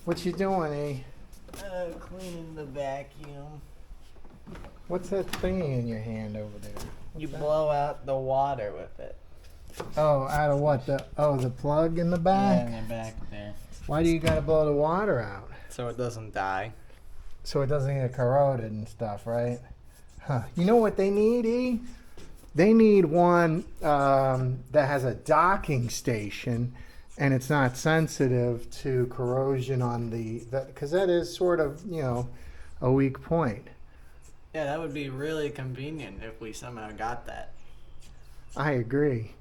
What you doing, E? Cleaning the vacuum. What's that thingy in your hand over there? You blow out the water with it. Oh, out of what? The plug in the Yeah, back? in the back there. Why do you gotta blow the water out? So it doesn't die. So it doesn't get corroded and stuff, right? Huh. You know what they need, E? They need one that has a docking station and it's not sensitive to corrosion on because that is sort of, a weak point. Yeah, that would be really convenient if we somehow got that. I agree.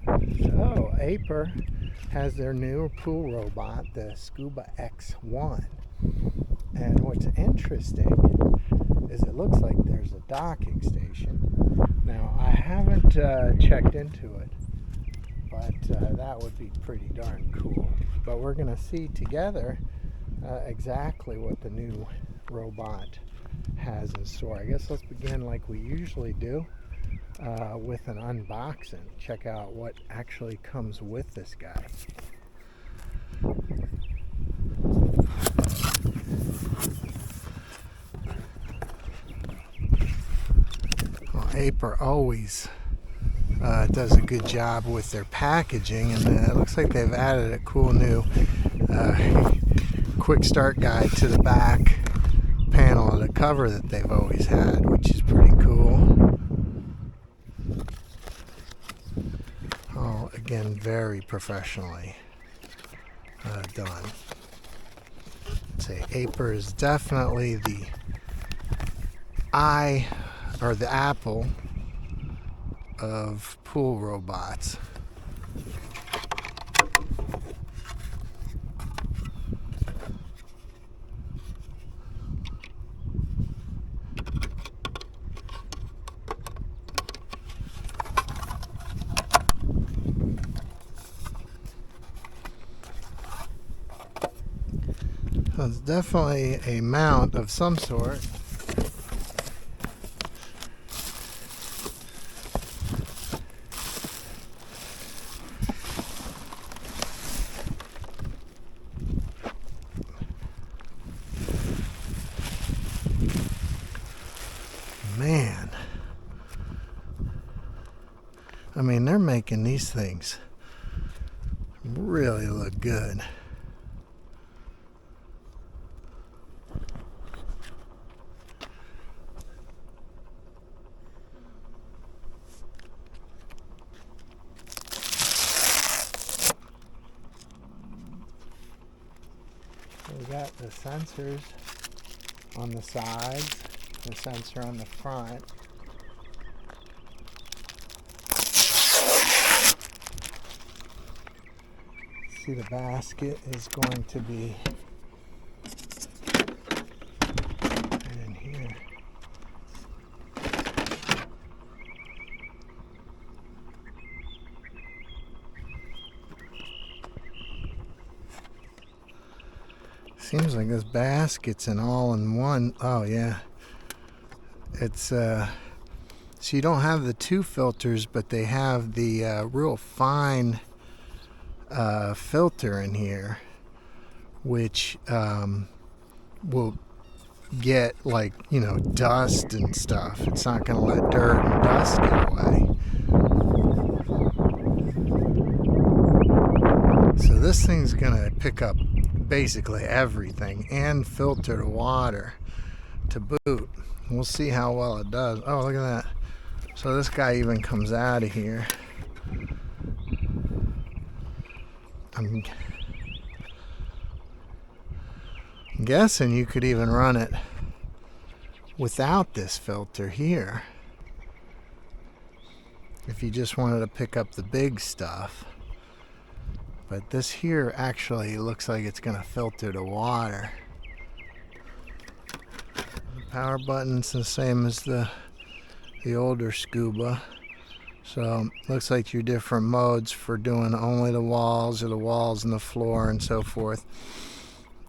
So, Aiper has their new pool robot, the Scuba X1. And what's interesting is it looks like there's a docking station. Now, I haven't checked into it, but that would be pretty darn cool. But we're going to see together exactly what the new robot has in store. I guess let's begin like we usually do with an unboxing. Check out what actually comes with this guy. Well, Aiper always does a good job with their packaging, and it looks like they've added a cool new quick start guide to the back panel of the cover that they've always had, which is pretty cool. Oh, again, very professionally done. I'd say Aiper is definitely the the Apple of pool robots. So it's definitely a mount of some sort. Man, I mean, they're making these things really look good. We got the sensors on the sides, the sensor on the front. See, the basket is going to be right in here. Seems like this basket's an all-in-one. Oh yeah, it's so you don't have the two filters, but they have the real fine filter in here, which will get dust and stuff. It's not going to let dirt and dust get away. So this thing's going to pick up basically everything and filter the water to boot. We'll see how well it does. Oh, look at that. So this guy even comes out of here. I'm guessing you could even run it without this filter here if you just wanted to pick up the big stuff. But this here actually looks like it's going to filter the water. The power button's the same as the older Scuba. So looks like your different modes for doing only the walls or the walls and the floor and so forth.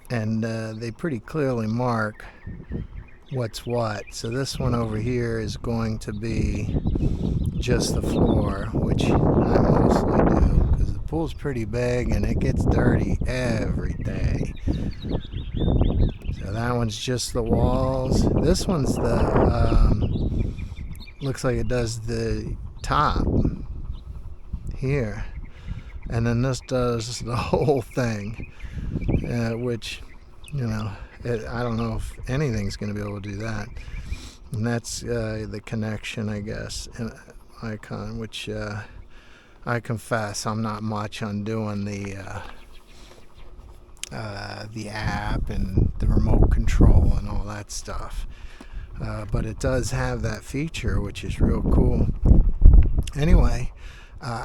And they pretty clearly mark what's what. So this one over here is going to be just the floor, which I mostly do because the pool's pretty big and it gets dirty every day. So that one's just the walls. This one's the, looks like it does the top here. And then this does the whole thing, which, you know, I don't know if anything's going to be able to do that. And that's the connection, I guess, icon, which I confess I'm not much on doing the app and the remote control and all that stuff. But it does have that feature, which is real cool. Anyway,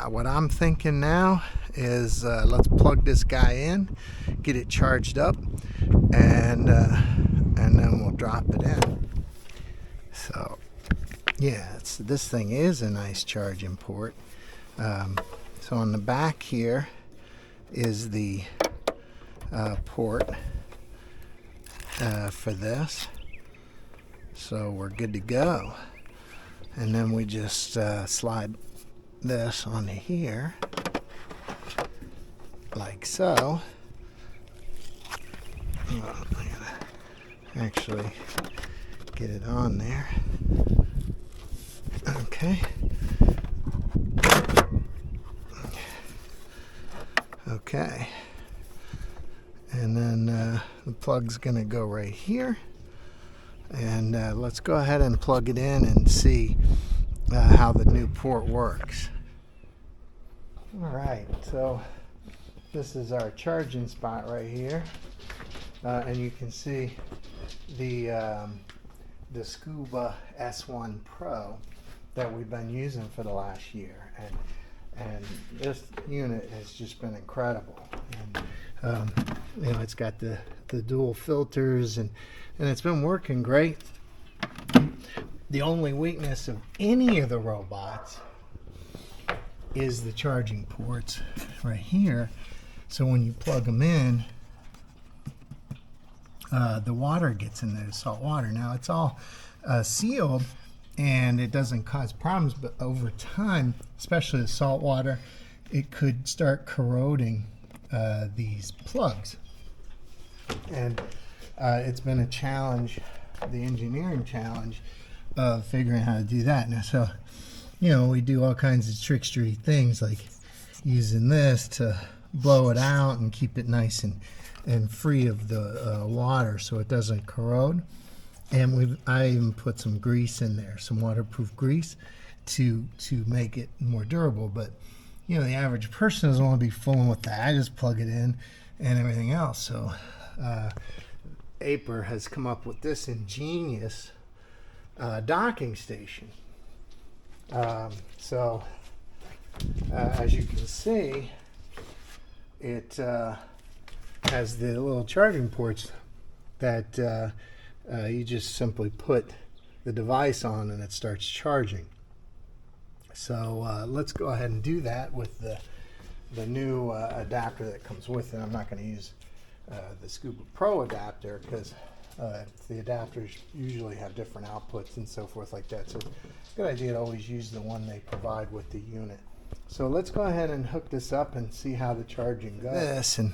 what I'm thinking now is let's plug this guy in, get it charged up, and then we'll drop it in. So yeah, this thing is a nice charging port. So on the back here is the port for this, so we're good to go. And then we just slide this onto here like so. Oh, I gotta actually get it on there. Okay. Okay. And then the plug's gonna go right here. And let's go ahead and plug it in and see how the new port works. Alright, so this is our charging spot right here. And you can see the Scuba S1 Pro that we've been using for the last year. And this unit has just been incredible. And you know, it's got the dual filters and it's been working great. The only weakness of any of the robots is the charging ports right here. So when you plug them in, the water gets in there, salt water. Now it's all sealed and it doesn't cause problems, but over time, especially the salt water, it could start corroding these plugs. And it's been a challenge, the engineering challenge of figuring how to do that. Now, so, you know, we do all kinds of trickstery things like using this to blow it out and keep it nice and free of the water so it doesn't corrode. And I even put some grease in there, some waterproof grease to make it more durable. But, you know, the average person doesn't want to be fooling with that. I just plug it in and everything else. So Aiper has come up with this ingenious docking station. So as you can see, it has the little charging ports that you just simply put the device on and it starts charging. So let's go ahead and do that with the new adapter that comes with it. I'm not going to use the Scuba Pro adapter because the adapters usually have different outputs and so forth like that. So it's a good idea to always use the one they provide with the unit. So let's go ahead and hook this up and see how the charging goes. This and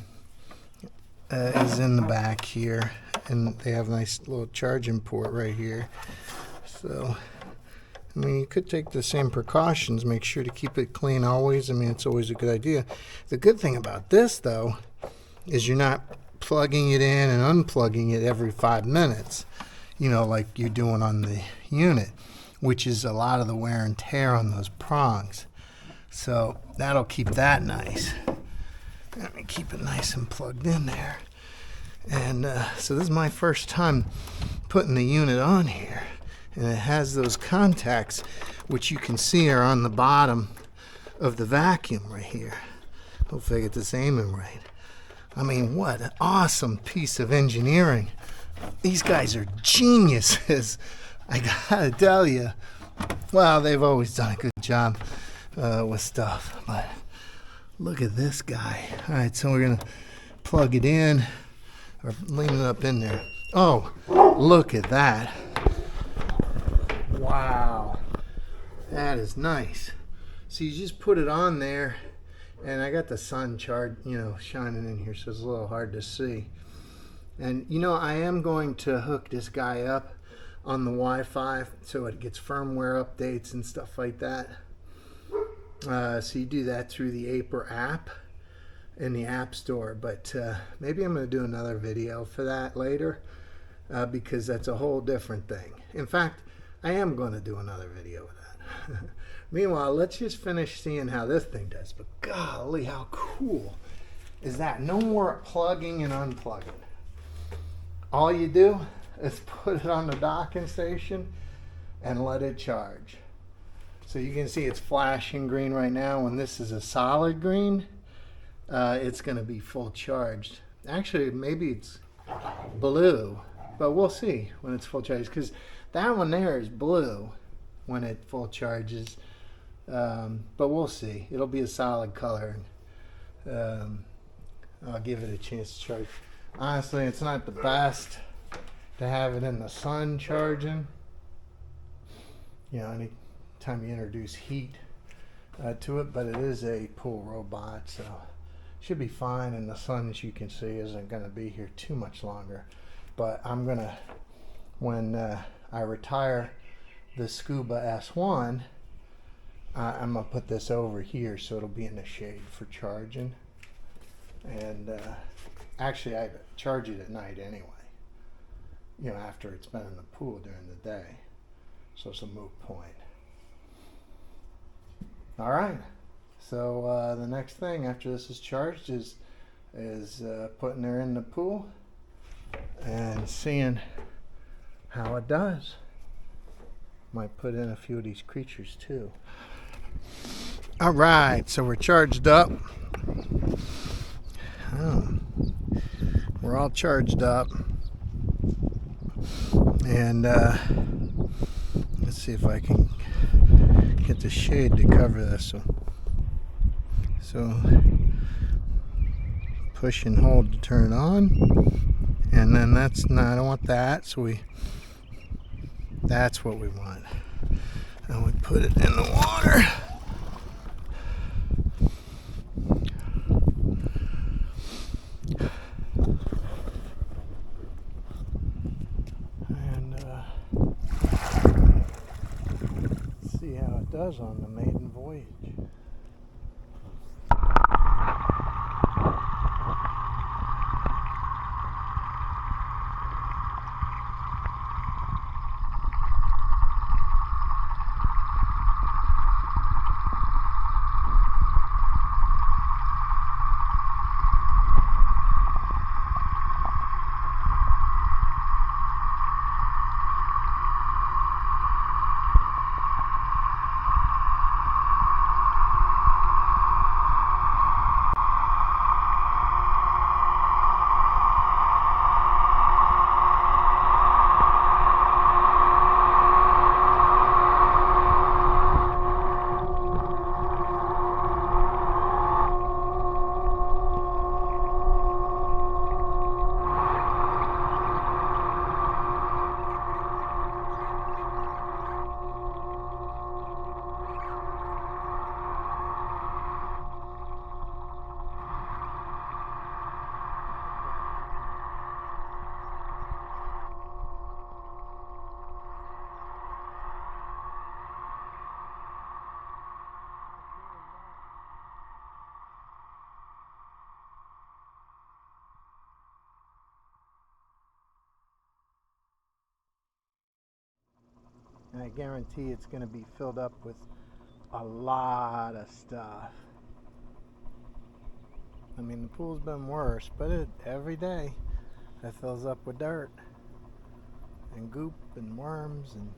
is in the back here, and they have a nice little charging port right here. So I mean, you could take the same precautions, make sure to keep it clean always. I mean, it's always a good idea. The good thing about this though is you're not plugging it in and unplugging it every 5 minutes, you know, like you're doing on the unit, which is a lot of the wear and tear on those prongs. So that'll keep that nice. Let me keep it nice and plugged in there. And so this is my first time putting the unit on here. And it has those contacts, which you can see are on the bottom of the vacuum right here. Hopefully I get this aiming right. I mean, what an awesome piece of engineering. These guys are geniuses. I gotta tell you. Well, they've always done a good job with stuff, but look at this guy. All right, so we're gonna plug it in or lean it up in there. Oh, look at that. Wow, that is nice. So you just put it on there And I got the sun shining in here, so it's a little hard to see. And I am going to hook this guy up on the Wi-Fi so it gets firmware updates and stuff like that. So you do that through the Aiper app in the App Store. But maybe I'm going to do another video for that later because that's a whole different thing. In fact, I am going to do another video of that. Meanwhile, let's just finish seeing how this thing does. But golly, how cool is that? No more plugging and unplugging. All you do is put it on the docking station and let it charge. So you can see it's flashing green right now. When this is a solid green, it's going to be full charged. Actually, maybe it's blue, but we'll see when it's full charged, because that one there is blue when it full charges. But we'll see. It'll be a solid color. I'll give it a chance to charge. Honestly, it's not the best to have it in the sun charging. Anytime you introduce heat to it, but it is a pool robot, so should be fine. And the sun, as you can see, isn't going to be here too much longer. But I'm going to, when I retire the Scuba X1, I'm going to put this over here so it'll be in the shade for charging. And actually, I charge it at night anyway, after it's been in the pool during the day. So it's a moot point. All right. So the next thing after this is charged is putting her in the pool and seeing how it does. Might put in a few of these creatures too. All right, so we're charged up. We're all charged up, and let's see if I can get the shade to cover this. So push and hold to turn it on, and then I don't want that, so that's what we want. And we put it in the water. See how it does on the maiden voyage. And I guarantee it's going to be filled up with a lot of stuff. I mean, the pool's been worse, but every day it fills up with dirt and goop and worms. And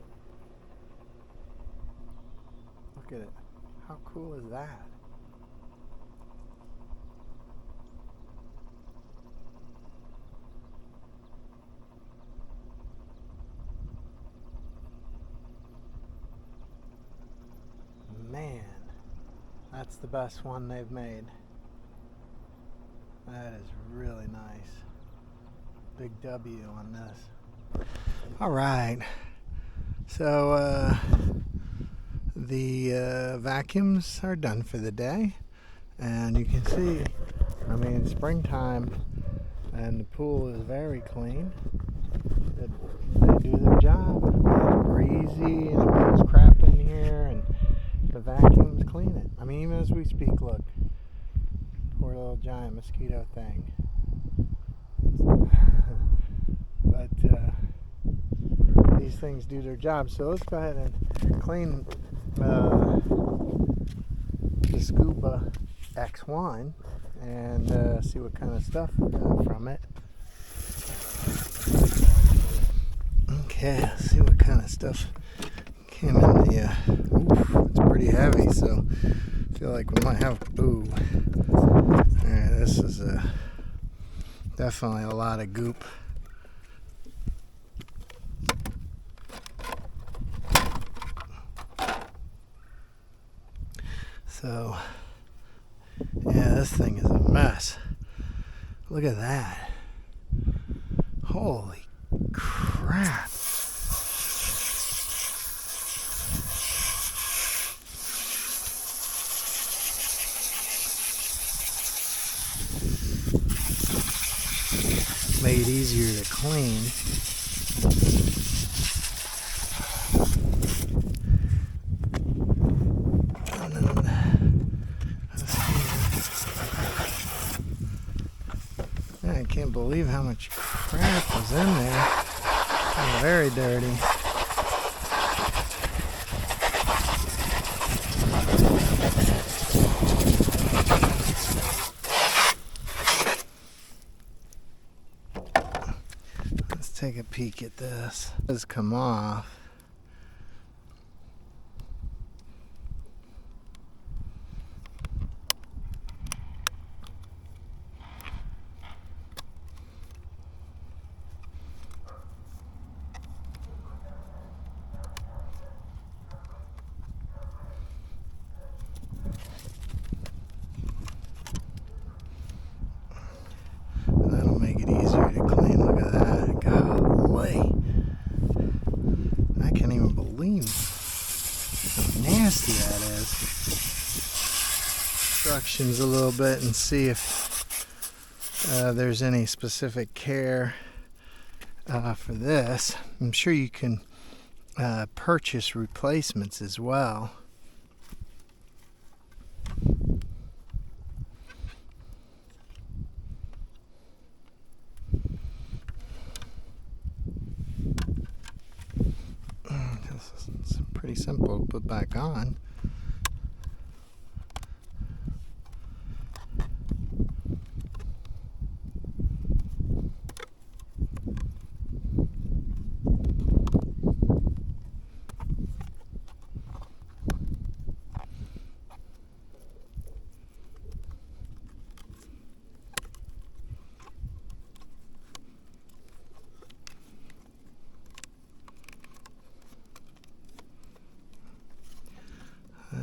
look at it. How cool is that? Man, that's the best one they've made. That is really nice. Big W on this. All right. So the vacuums are done for the day. And you can see, I mean, springtime and the pool is very clean. They do their job. It's breezy and there's crap in here and the vacuums clean it. I mean, even as we speak, look. Poor little giant mosquito thing. But these things do their job. So let's go ahead and clean the Scuba X1 and see what kind of stuff we got from it. Okay, let's see what kind of stuff came in the, it's pretty heavy, so I feel like we might have, alright, this is definitely a lot of goop. So, yeah, this thing is a mess. Look at that. Holy crap. Made easier to clean. I can't believe how much crap was in there. It's very dirty. Let's take a peek at this. It does come off. That'll make it easier to clean. Look at that. Golly. I can't even believe how nasty that is. Instructions a little bit and see if there's any specific care for this. I'm sure you can purchase replacements as well. It's pretty simple to put back on.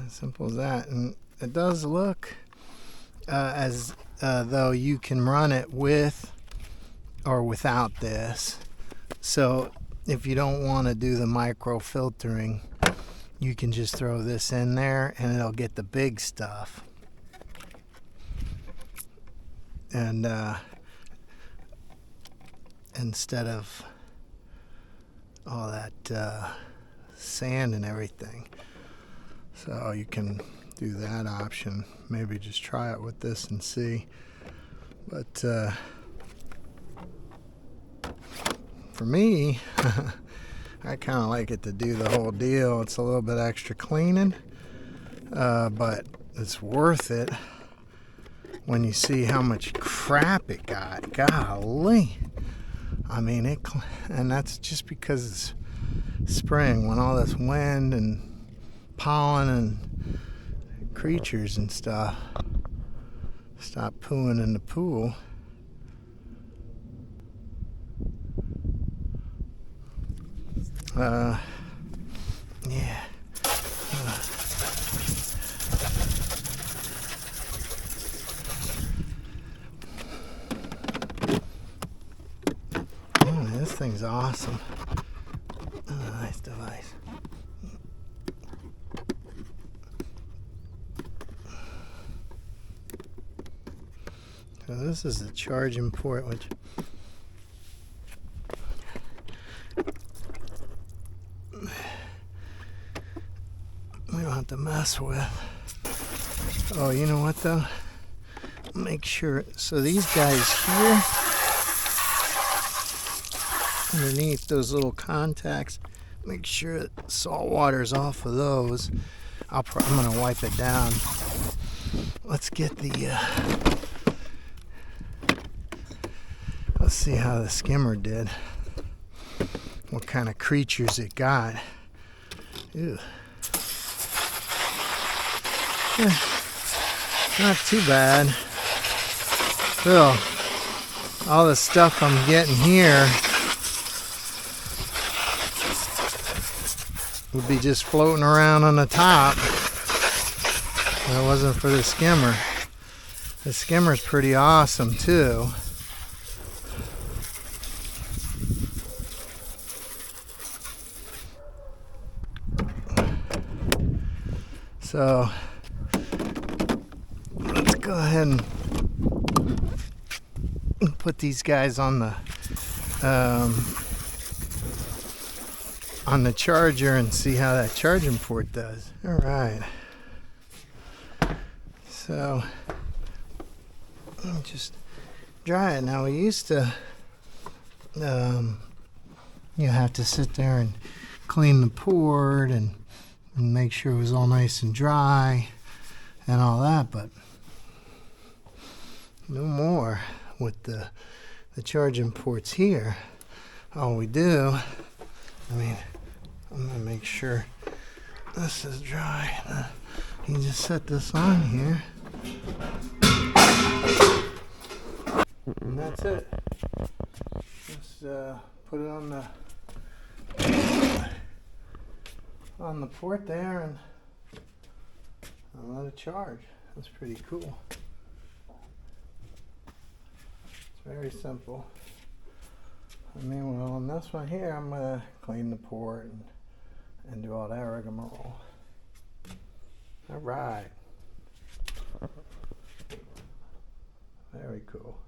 As simple as that. And it does look as though you can run it with or without this. So if you don't want to do the micro filtering, you can just throw this in there and it'll get the big stuff. And instead of all that sand and everything. So you can do that option. Maybe just try it with this and see. But for me, I kind of like it to do the whole deal. It's a little bit extra cleaning, but it's worth it when you see how much crap it got. Golly. I mean, and that's just because it's spring, when all this wind and pollen and creatures and stuff stop pooing in the pool. Yeah. Oh, this thing's awesome. Oh, nice device. So this is the charging port, which we don't have to mess with. Oh, you know what though? Make sure, so these guys here, underneath those little contacts, make sure that salt water's off of those. I'm gonna wipe it down. Let's get the, let's see how the skimmer did. What kind of creatures it got. Ew. Not too bad. Still, all the stuff I'm getting here would be just floating around on the top if it wasn't for the skimmer. The skimmer's pretty awesome too. So let's go ahead and put these guys on the charger and see how that charging port does. All right. So let me just dry it. Now we used to, you have to sit there and clean the port and make sure it was all nice and dry and all that, but no more with the charging ports here. All we do, I mean, I'm gonna make sure this is dry. You just set this on here and that's it. Just put it on the port there and let it charge. That's pretty cool. It's very simple. I mean, well, on this one here, I'm gonna clean the port and do all that rigmarole. All right. Very cool.